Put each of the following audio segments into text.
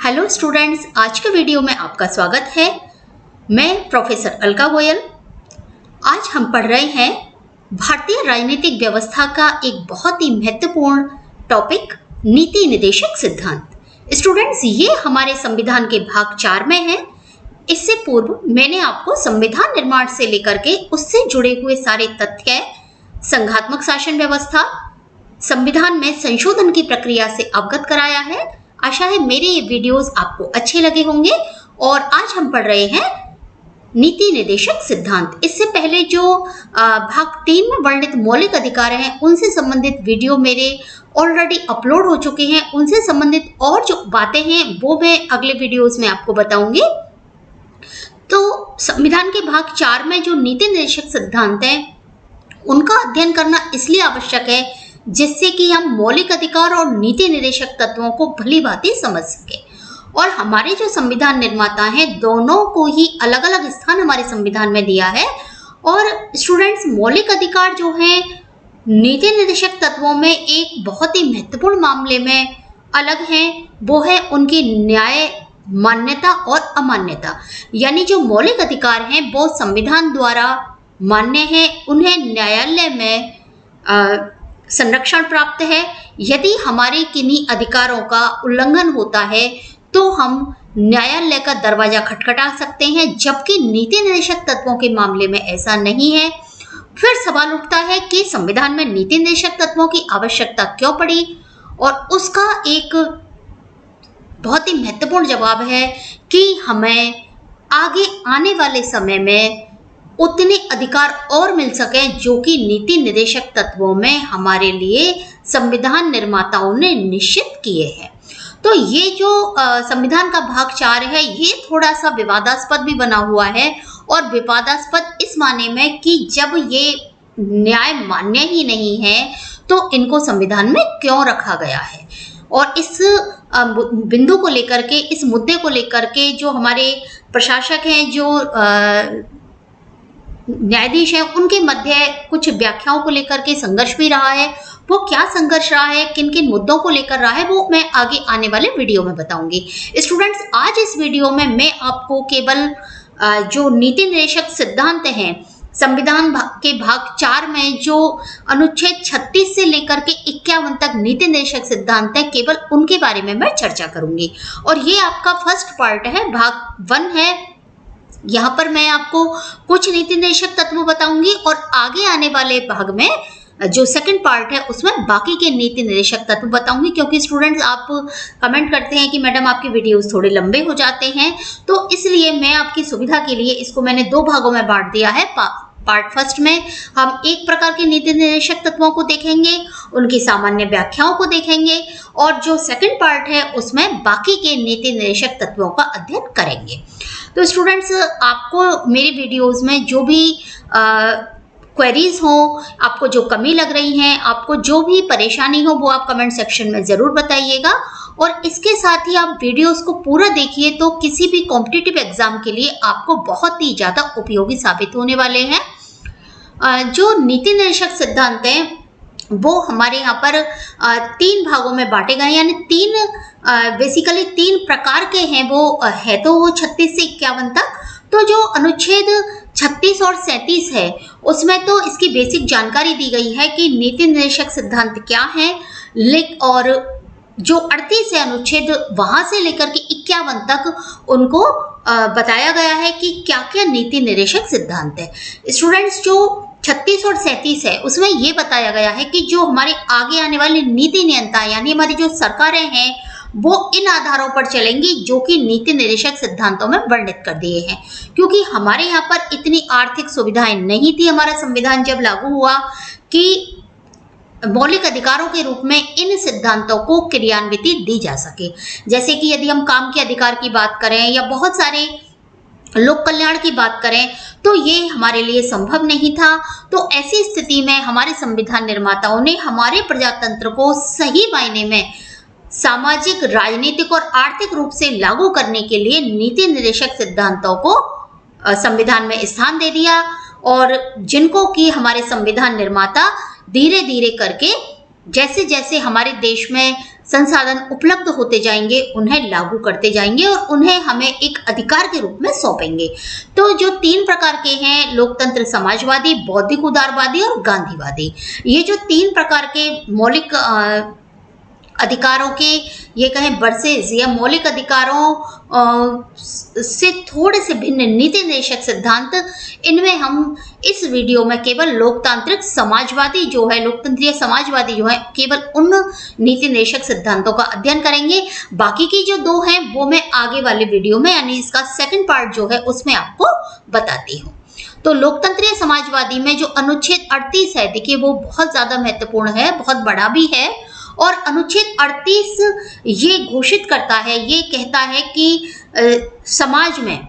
Hello students, आज के video में आपका स्वागत है। मैं प्रोफेसर अलका गोयल। आज हम पढ़ रहे हैं भारतीय राजनीतिक व्यवस्था का एक बहुत ही महत्वपूर्ण टॉपिक, नीति निर्देशक सिद्धांत। स्टूडेंट्स, ये हमारे संविधान के भाग 4 में है। इससे पूर्व मैंने आपको संविधान निर्माण से लेकर के उससे जुड़े हुए सारे तथ्य, संघात्मक शासन व्यवस्था, संविधान में संशोधन की प्रक्रिया से अवगत कराया है। आशा है मेरे ये वीडियोस आपको अच्छे लगे होंगे। और आज हम पढ़ रहे हैं नीति निर्देशक सिद्धांत। इससे पहले जो भाग 3 में वर्णित मौलिक अधिकार हैं, उनसे संबंधित वीडियो मेरे ऑलरेडी अपलोड हो चुके हैं। उनसे संबंधित और जो बातें हैं वो मैं अगले वीडियोस में आपको बताऊंगी। तो संविधान के भाग 4 में जो नीति निर्देशक सिद्धांत हैं, उनका अध्ययन करना इसलिए आवश्यक है जिससे कि हम मौलिक अधिकार और नीति निर्देशक तत्वों को भली भांति समझ सके। और हमारे जो संविधान निर्माता हैं, दोनों को ही अलग अलग स्थान हमारे संविधान में दिया है। और स्टूडेंट्स, मौलिक अधिकार जो हैं नीति निर्देशक तत्वों में एक बहुत ही महत्वपूर्ण मामले में अलग हैं, वो है उनकी न्याय मान्यता और अमान्यता। यानी जो मौलिक अधिकार हैं वो संविधान द्वारा मान्य हैं, उन्हें न्यायालय में संरक्षण प्राप्त है। यदि हमारे किन्हीं अधिकारों का उल्लंघन होता है तो हम न्यायालय का दरवाजा खटखटा सकते हैं, जबकि नीति निर्देशक तत्वों के मामले में ऐसा नहीं है। फिर सवाल उठता है कि संविधान में नीति निर्देशक तत्वों की आवश्यकता क्यों पड़ी, और उसका एक बहुत ही महत्वपूर्ण जवाब है कि हमें आगे आने वाले समय में उतने अधिकार और मिल सकें जो कि नीति निर्देशक तत्वों में हमारे लिए संविधान निर्माताओं ने निश्चित किए हैं। तो ये जो संविधान का भाग 4 है, ये थोड़ा सा विवादास्पद भी बना हुआ है। और विवादास्पद इस माने में कि जब ये न्याय मान्य ही नहीं है तो इनको संविधान में क्यों रखा गया है। और इस बिंदु को लेकर के, इस मुद्दे को लेकर के जो हमारे प्रशासक हैं, जो न्यायाधीश हैं, उनके मध्य कुछ व्याख्याओं को लेकर के संघर्ष भी रहा है। वो क्या संघर्ष रहा है, किन किन मुद्दों को लेकर रहा है, वो मैं आगे आने वाले वीडियो में बताऊंगी। स्टूडेंट्स, आज इस वीडियो में मैं आपको केवल जो नीति निर्देशक सिद्धांत हैं संविधान के भाग 4 में जो अनुच्छेद 36 से लेकर के 51 तक नीति निर्देशक सिद्धांत है, केवल उनके बारे में मैं चर्चा करूंगी। और ये आपका फर्स्ट पार्ट है, भाग 1 है। यहाँ पर मैं आपको कुछ नीति निर्देशक तत्व बताऊंगी और आगे आने वाले भाग में जो सेकंड पार्ट है उसमें बाकी के नीति निर्देशक तत्व बताऊंगी। क्योंकि स्टूडेंट्स, आप कमेंट करते हैं कि मैडम आपके वीडियोस थोड़े लंबे हो जाते हैं, तो इसलिए मैं आपकी सुविधा के लिए इसको मैंने 2 भागों में बांट दिया है। पार्ट फर्स्ट में हम एक प्रकार के नीति निर्देशक तत्वों को देखेंगे, उनकी सामान्य व्याख्याओं को देखेंगे, और जो सेकंड पार्ट है उसमें बाकी के नीति निर्देशक तत्वों का अध्ययन करेंगे। तो स्टूडेंट्स, आपको मेरे वीडियोस में जो भी क्वेरीज हो, आपको जो कमी लग रही है, आपको जो भी परेशानी हो, वो आप कमेंट सेक्शन में ज़रूर बताइएगा। और इसके साथ ही आप वीडियोस को पूरा देखिए, तो किसी भी कॉम्पिटिटिव एग्जाम के लिए आपको बहुत ही ज़्यादा उपयोगी साबित होने वाले हैं। जो नीति निर्देशक सिद्धांत हैं वो हमारे यहाँ पर 3 भागों में बांटे गए, यानी बेसिकली 3 प्रकार के हैं। वो है तो वो 36 से 51 तक। तो जो अनुच्छेद 36 और 37 है उसमें तो इसकी बेसिक जानकारी दी गई है कि नीति निर्देशक सिद्धांत क्या है। और जो 38 है अनुच्छेद, वहां से लेकर के 51 तक उनको बताया गया है कि क्या क्या नीति निर्देशक सिद्धांत है। स्टूडेंट्स, जो 36 और 37 है उसमें ये बताया गया है कि जो हमारे आगे आने वाली नीति नियंता, यानी हमारी जो सरकारें हैं, वो इन आधारों पर चलेंगी जो कि नीति निर्देशक सिद्धांतों में वर्णित कर दिए हैं। क्योंकि हमारे यहाँ पर इतनी आर्थिक सुविधाएं नहीं थी हमारा संविधान जब लागू हुआ कि मौलिक अधिकारों के रूप में इन सिद्धांतों को क्रियान्विति दी जा सके। जैसे कि यदि हम काम के अधिकार की बात करें या बहुत सारे लोक कल्याण की बात करें, तो ये हमारे लिए संभव नहीं था। तो ऐसी स्थिति में हमारे संविधान निर्माताओं ने हमारे प्रजातंत्र को सही मायने में सामाजिक, राजनीतिक और आर्थिक रूप से लागू करने के लिए नीति निर्देशक सिद्धांतों को संविधान में स्थान दे दिया, और जिनको कि हमारे संविधान निर्माता धीरे धीरे करके जैसे जैसे हमारे देश में संसाधन उपलब्ध होते जाएंगे उन्हें लागू करते जाएंगे और उन्हें हमें एक अधिकार के रूप में सौंपेंगे। तो जो 3 प्रकार के हैं, लोकतंत्र समाजवादी, बौद्धिक उदारवादी और गांधीवादी, ये जो 3 प्रकार के मौलिक अधिकारों के ये कहें वर्सेस या मौलिक अधिकारों से थोड़े से भिन्न नीति निर्देशक सिद्धांत, इनमें हम इस वीडियो में केवल लोकतांत्रिक समाजवादी जो है, लोकतंत्रीय समाजवादी जो है, केवल उन नीति निर्देशक सिद्धांतों का अध्ययन करेंगे। बाकी की जो 2 हैं वो मैं आगे वाले वीडियो में यानी इसका सेकंड पार्ट जो है उसमें आपको बताती हूँ। तो लोकतंत्रीय समाजवादी में जो अनुच्छेद 38 है, देखिए वो बहुत ज्यादा महत्वपूर्ण है, बहुत बड़ा भी है। और अनुच्छेद 38 ये घोषित करता है, ये कहता है कि समाज में,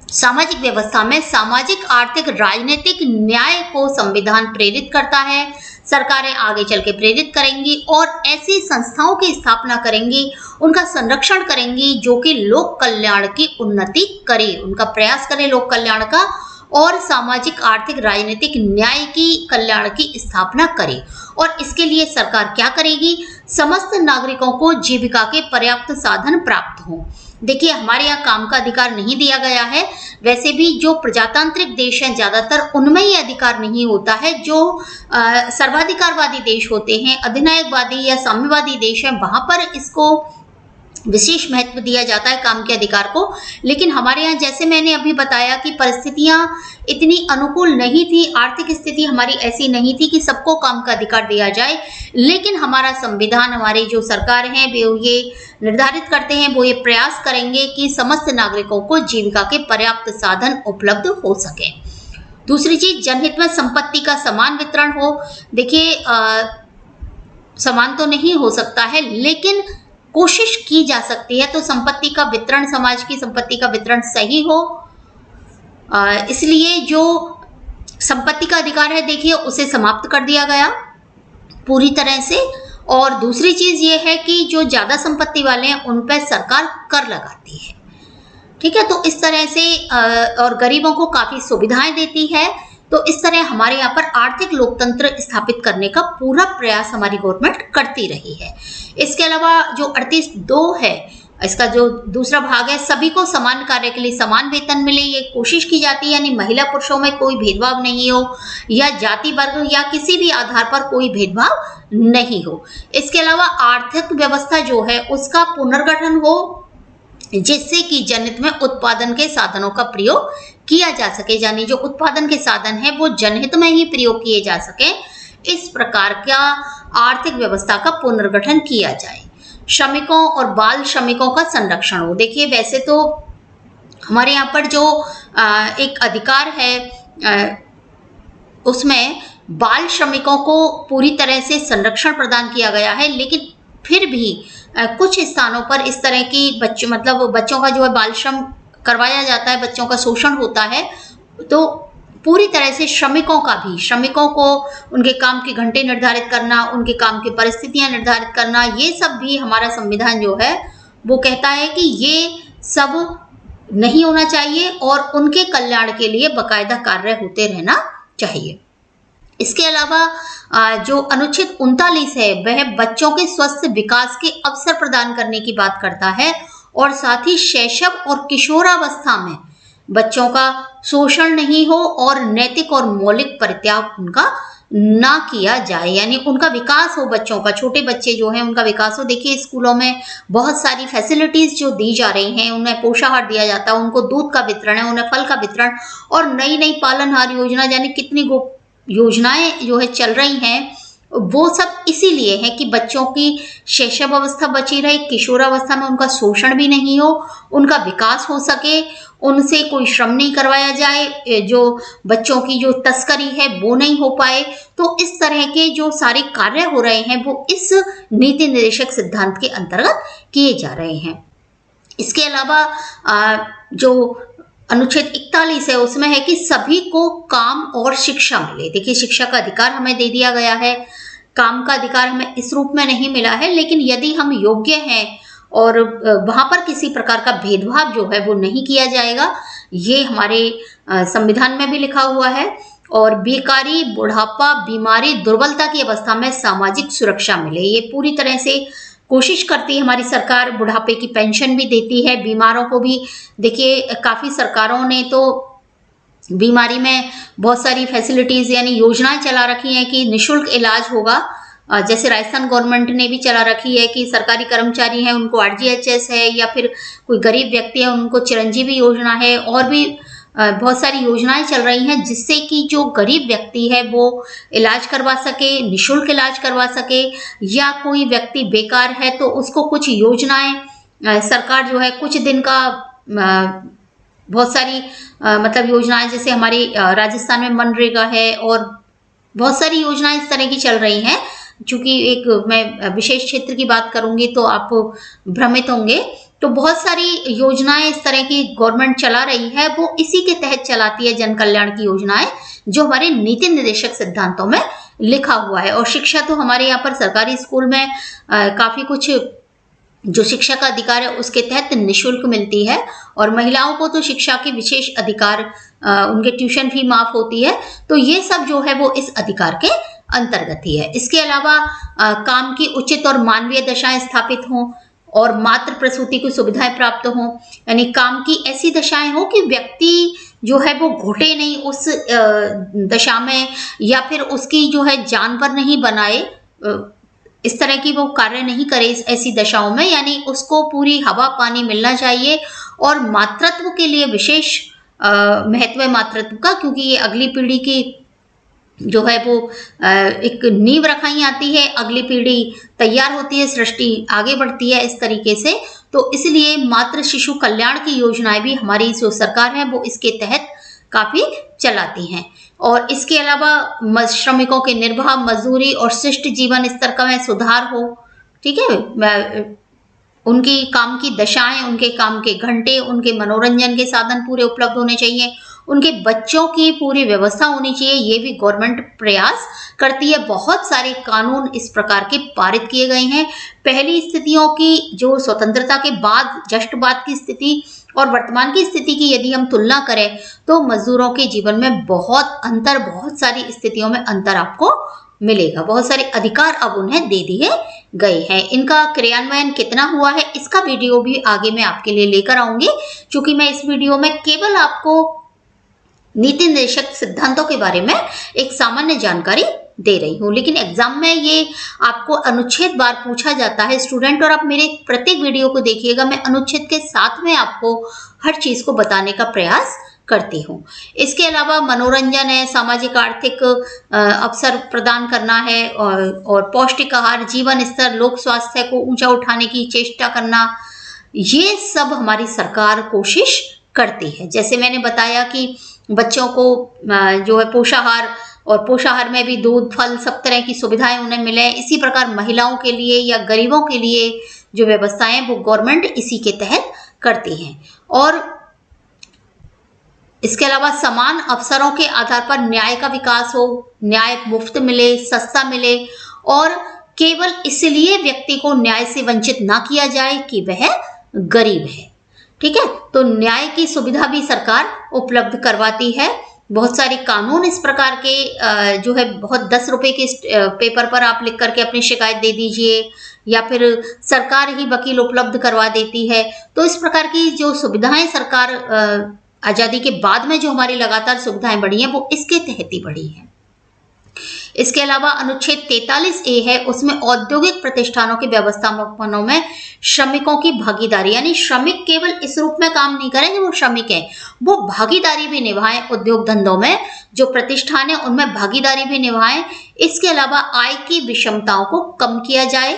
सामाजिक व्यवस्था में सामाजिक, आर्थिक, राजनीतिक न्याय को संविधान प्रेरित करता है। सरकारें आगे चल के प्रेरित करेंगी और ऐसी संस्थाओं की स्थापना करेंगी, उनका संरक्षण करेंगी जो कि लोक कल्याण की उन्नति करे, उनका प्रयास करे लोक कल्याण का और सामाजिक, आर्थिक, राजनीतिक न्याय की कल्याण की स्थापना करे। और इसके लिए सरकार क्या करेगी? समस्त नागरिकों को जीविका के पर्याप्त साधन प्राप्त हों। देखिए हमारे यहाँ काम का अधिकार नहीं दिया गया है, वैसे भी जो प्रजातांत्रिक देश हैं ज्यादातर उनमें ये अधिकार नहीं होता है। जो सर्वाधिकारवादी देश होते हैं, अधिनायकवादी या साम्यवादी देश हैं, वहां पर इसको विशेष महत्व दिया जाता है काम के अधिकार को। लेकिन हमारे यहाँ जैसे मैंने अभी बताया कि परिस्थितियां इतनी अनुकूल नहीं थी, आर्थिक स्थिति हमारी ऐसी नहीं थी कि सबको काम का अधिकार दिया जाए। लेकिन हमारा संविधान, हमारी जो सरकार है वो ये निर्धारित करते हैं, वो ये प्रयास करेंगे कि समस्त नागरिकों को जीविका के पर्याप्त साधन उपलब्ध हो सके। दूसरी चीज, जनहित में संपत्ति का समान वितरण हो। देखिए समान तो नहीं हो सकता है लेकिन कोशिश की जा सकती है, तो संपत्ति का वितरण, समाज की संपत्ति का वितरण सही हो। इसलिए जो संपत्ति का अधिकार है देखिए उसे समाप्त कर दिया गया पूरी तरह से। और दूसरी चीज ये है कि जो ज्यादा संपत्ति वाले हैं उन पर सरकार कर लगाती है, ठीक है। तो इस तरह से और गरीबों को काफी सुविधाएं देती है। तो इस तरह हमारे यहाँ पर आर्थिक लोकतंत्र स्थापित करने का पूरा प्रयास हमारी गवर्नमेंट करती रही है। इसके अलावा जो 38(2) है, इसका जो दूसरा भाग है, सभी को समान कार्य के लिए समान वेतन मिले, ये कोशिश की जाती है। यानी महिला पुरुषों में कोई भेदभाव नहीं हो या जाति वर्ग या किसी भी आधार पर कोई भेदभाव नहीं हो। इसके अलावा आर्थिक व्यवस्था जो है उसका पुनर्गठन हो, जिससे कि जनहित में उत्पादन के साधनों का प्रयोग किया जा सके, यानी जो उत्पादन के साधन है वो जनहित में ही प्रयोग किए जा सके। इस प्रकार का आर्थिक व्यवस्था का पुनर्गठन किया जाए। श्रमिकों और बाल श्रमिकों का संरक्षण हो। देखिए वैसे तो हमारे यहाँ पर जो एक अधिकार है उसमें बाल श्रमिकों को पूरी तरह से संरक्षण प्रदान किया गया है, लेकिन फिर भी कुछ स्थानों पर इस तरह की बच्चों का जो है बाल श्रम करवाया जाता है, बच्चों का शोषण होता है। तो पूरी तरह से श्रमिकों को उनके काम के घंटे निर्धारित करना, उनके काम की परिस्थितियां निर्धारित करना, ये सब भी हमारा संविधान जो है वो कहता है कि ये सब नहीं होना चाहिए और उनके कल्याण के लिए बाकायदा कार्य होते रहना चाहिए। इसके अलावा जो अनुच्छेद 39 है वह बच्चों के स्वस्थ विकास के अवसर प्रदान करने की बात करता है और साथ ही शैशव और किशोरावस्था में बच्चों का शोषण नहीं हो और नैतिक और मौलिक परित्याग उनका ना किया जाए, यानी उनका विकास हो, बच्चों का, छोटे बच्चे जो हैं उनका विकास हो। देखिए स्कूलों में बहुत सारी फैसिलिटीज जो दी जा रही हैं, उन्हें पोषाहार दिया जाता है, उनको दूध का वितरण है, उन्हें फल का वितरण और नई नई पालनहार योजना, यानी कितनी योजनाएं जो है चल रही हैं, वो सब इसीलिए है कि बच्चों की शैशव अवस्था बची रहे, किशोरावस्था में उनका शोषण भी नहीं हो, उनका विकास हो सके, उनसे कोई श्रम नहीं करवाया जाए, जो बच्चों की जो तस्करी है वो नहीं हो पाए। तो इस तरह के जो सारे कार्य हो रहे हैं वो इस नीति निर्देशक सिद्धांत के अंतर्गत किए जा रहे हैं। इसके अलावा जो अनुच्छेद 41 है उसमें है कि सभी को काम और शिक्षा मिले। देखिए शिक्षा का अधिकार हमें दे दिया गया है, काम का अधिकार हमें इस रूप में नहीं मिला है, लेकिन यदि हम योग्य हैं और वहां पर किसी प्रकार का भेदभाव जो है वो नहीं किया जाएगा, ये हमारे संविधान में भी लिखा हुआ है। और बेकारी, बुढ़ापा, बीमारी, दुर्बलता की अवस्था में सामाजिक सुरक्षा मिले, ये पूरी तरह से कोशिश करती है हमारी सरकार, बुढ़ापे की पेंशन भी देती है, बीमारों को भी देखिए काफ़ी सरकारों ने तो बीमारी में बहुत सारी फैसिलिटीज़ यानी योजनाएं चला रखी हैं कि निशुल्क इलाज होगा। जैसे राजस्थान गवर्नमेंट ने भी चला रखी है कि सरकारी कर्मचारी हैं उनको आरजीएचएस है, या फिर कोई गरीब व्यक्ति है उनको चिरंजीवी योजना है, और भी बहुत सारी योजनाएं चल रही हैं जिससे कि जो गरीब व्यक्ति है वो इलाज करवा सके, निशुल्क इलाज करवा सके, या कोई व्यक्ति बेकार है तो उसको कुछ योजनाएं सरकार जो है कुछ दिन का बहुत सारी मतलब योजनाएं, जैसे हमारी राजस्थान में मनरेगा है और बहुत सारी योजनाएं इस तरह की चल रही हैं। चूंकि एक मैं विशेष क्षेत्र की बात करूंगी तो आप भ्रमित होंगे, तो बहुत सारी योजनाएं इस तरह की गवर्नमेंट चला रही है, वो इसी के तहत चलाती है जन कल्याण की योजनाएं, जो हमारे नीति निर्देशक सिद्धांतों में लिखा हुआ है। और शिक्षा तो हमारे यहाँ पर सरकारी स्कूल में काफी कुछ जो शिक्षा का अधिकार है उसके तहत निशुल्क मिलती है, और महिलाओं को तो शिक्षा के विशेष अधिकार, उनके ट्यूशन फी माफ होती है। तो ये सब जो है वो इस अधिकार के अंतर्गत ही है। इसके अलावा काम की उचित और मानवीय दशाएं स्थापित हों और मातृ प्रसूति की सुविधाएं प्राप्त हों, यानी काम की ऐसी दशाएं हो कि व्यक्ति जो है वो घुटे नहीं उस दशा में, या फिर उसकी जो है जानवर नहीं बनाए, इस तरह की वो कार्य नहीं करे ऐसी दशाओं में, यानी उसको पूरी हवा पानी मिलना चाहिए। और मातृत्व के लिए विशेष महत्व है मातृत्व का, क्योंकि ये अगली पीढ़ी की जो है वो एक नींव रखाई आती है, अगली पीढ़ी तैयार होती है, सृष्टि आगे बढ़ती है इस तरीके से। तो इसलिए मातृ शिशु कल्याण की योजनाएं भी हमारी जो सरकार है वो इसके तहत काफी चलाती हैं। और इसके अलावा श्रमिकों के निर्वाह, मजदूरी और शिष्ट जीवन स्तर का में सुधार हो, ठीक है, उनकी काम की दशाएं, उनके काम के घंटे, उनके मनोरंजन के साधन पूरे उपलब्ध होने चाहिए, उनके बच्चों की पूरी व्यवस्था होनी चाहिए, ये भी गवर्नमेंट प्रयास करती है। बहुत सारे कानून इस प्रकार के पारित किए गए हैं। पहली स्थितियों की जो स्वतंत्रता के बाद, जस्ट बाद की स्थिति और वर्तमान की स्थिति की यदि हम तुलना करें तो मजदूरों के जीवन में बहुत अंतर, बहुत सारी स्थितियों में अंतर आपको मिलेगा। बहुत सारे अधिकार अब उन्हें दे दिए गए हैं। इनका क्रियान्वयन कितना हुआ है इसका वीडियो भी आगे मैं आपके लिए लेकर आऊंगी, क्योंकि मैं इस वीडियो में केवल आपको नीति निर्देशक सिद्धांतों के बारे में एक सामान्य जानकारी दे रही हूँ। लेकिन एग्जाम में ये आपको अनुच्छेद बार पूछा जाता है स्टूडेंट, और आप मेरे प्रत्येक वीडियो को देखिएगा, मैं अनुच्छेद के साथ में आपको हर चीज को बताने का प्रयास करती हूँ। इसके अलावा मनोरंजन है, सामाजिक आर्थिक अवसर प्रदान करना है, और पौष्टिक आहार, जीवन स्तर, लोक स्वास्थ्य को ऊंचा उठाने की चेष्टा करना, ये सब हमारी सरकार कोशिश करती है। जैसे मैंने बताया कि बच्चों को जो है पोषाहार, और पोषाहार में भी दूध, फल, सब तरह की सुविधाएं उन्हें मिले। इसी प्रकार महिलाओं के लिए या गरीबों के लिए जो व्यवस्थाएं वो गवर्नमेंट इसी के तहत करती है। और इसके अलावा समान अवसरों के आधार पर न्याय का विकास हो, न्याय मुफ्त मिले, सस्ता मिले, और केवल इसलिए व्यक्ति को न्याय से वंचित ना किया जाए कि वह गरीब है, ठीक है। तो न्याय की सुविधा भी सरकार उपलब्ध करवाती है। बहुत सारे कानून इस प्रकार के जो है, बहुत 10 रुपए के पेपर पर आप लिख करके अपनी शिकायत दे दीजिए, या फिर सरकार ही वकील उपलब्ध करवा देती है। तो इस प्रकार की जो सुविधाएं सरकार आजादी के बाद में जो हमारी लगातार सुविधाएं बढ़ी हैं वो इसके तहत ही बढ़ी हैं। इसके अलावा अनुच्छेद 43A है, उसमें औद्योगिक प्रतिष्ठानों के व्यवस्थापनों में श्रमिकों की भागीदारी, यानी श्रमिक केवल इस रूप में काम नहीं करें कि वो श्रमिक हैं, वो भागीदारी भी निभाएं। उद्योग धंधों में जो प्रतिष्ठान है उनमें भागीदारी भी निभाएं। इसके अलावा आय की विषमताओं को कम किया जाए,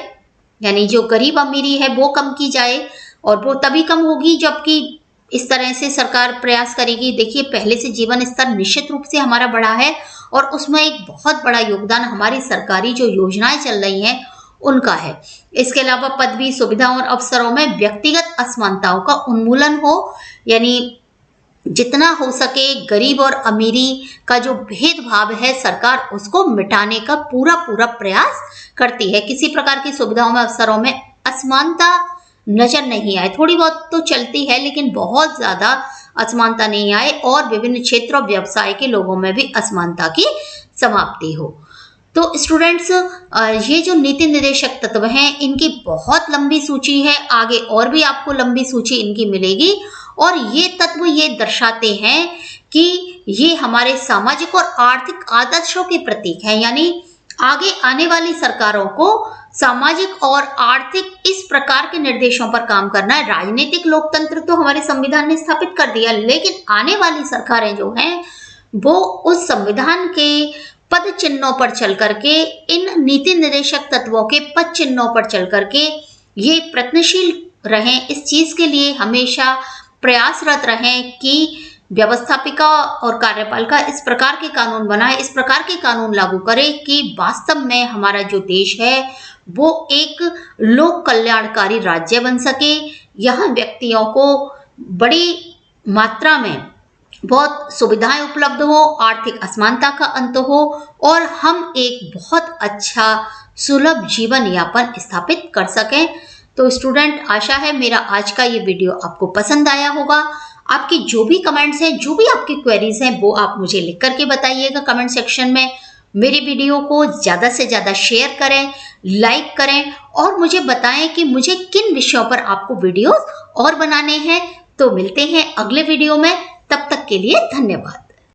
यानी जो गरीब अमीरी है वो कम की जाए, और वो तभी कम होगी जबकि इस तरह से सरकार प्रयास करेगी। देखिए, पहले से जीवन स्तर निश्चित रूप से हमारा बढ़ा है, और उसमें एक बहुत बड़ा योगदान हमारी सरकारी जो योजनाएं चल रही हैं उनका है। इसके अलावा पदवी, सुविधाओं और अवसरों में व्यक्तिगत असमानताओं का उन्मूलन हो, यानी जितना हो सके गरीब और अमीरी का जो भेदभाव है सरकार उसको मिटाने का पूरा प्रयास करती है। किसी प्रकार की सुविधाओं में, अवसरों में असमानता नजर नहीं आए, थोड़ी बहुत तो चलती है लेकिन बहुत ज्यादा असमानता नहीं आए, और विभिन्न क्षेत्रों व्यवसाय के लोगों में भी असमानता की समाप्ति हो। तो स्टूडेंट्स, ये जो नीति निर्देशक तत्व हैं, इनकी बहुत लंबी सूची है, आगे और भी आपको लंबी सूची इनकी मिलेगी। और ये तत्व ये दर्शाते हैं कि ये हमारे सामाजिक और आर्थिक आदर्शों के प्रतीक हैं, यानी आगे आने वाली सरकारों को सामाजिक और आर्थिक इस प्रकार के निर्देशों पर काम करना है। राजनीतिक लोकतंत्र तो हमारे संविधान ने स्थापित कर दिया, लेकिन आने वाली सरकारें जो हैं वो उस संविधान के पद चिन्हों पर चल करके, इन नीति निर्देशक तत्वों के पद चिन्हों पर चल करके ये प्रयत्नशील रहें, इस चीज के लिए हमेशा प्रयासरत रहें कि व्यवस्थापिका और कार्यपालिका इस प्रकार के कानून बनाए, इस प्रकार के कानून लागू करे कि वास्तव में हमारा जो देश है वो एक लोक कल्याणकारी राज्य बन सके। यहाँ व्यक्तियों को बड़ी मात्रा में बहुत सुविधाएं उपलब्ध हो, आर्थिक असमानता का अंत हो और हम एक बहुत अच्छा सुलभ जीवन यापन स्थापित कर सकें। तो स्टूडेंट, आशा है मेरा आज का ये वीडियो आपको पसंद आया होगा। आपके जो भी कमेंट्स हैं, जो भी आपकी क्वेरीज हैं, वो आप मुझे लिख करके बताइएगा कमेंट सेक्शन में। मेरी वीडियो को ज़्यादा से ज़्यादा शेयर करें, लाइक करें और मुझे बताएं कि मुझे किन विषयों पर आपको वीडियोस और बनाने हैं। तो मिलते हैं अगले वीडियो में, तब तक के लिए धन्यवाद।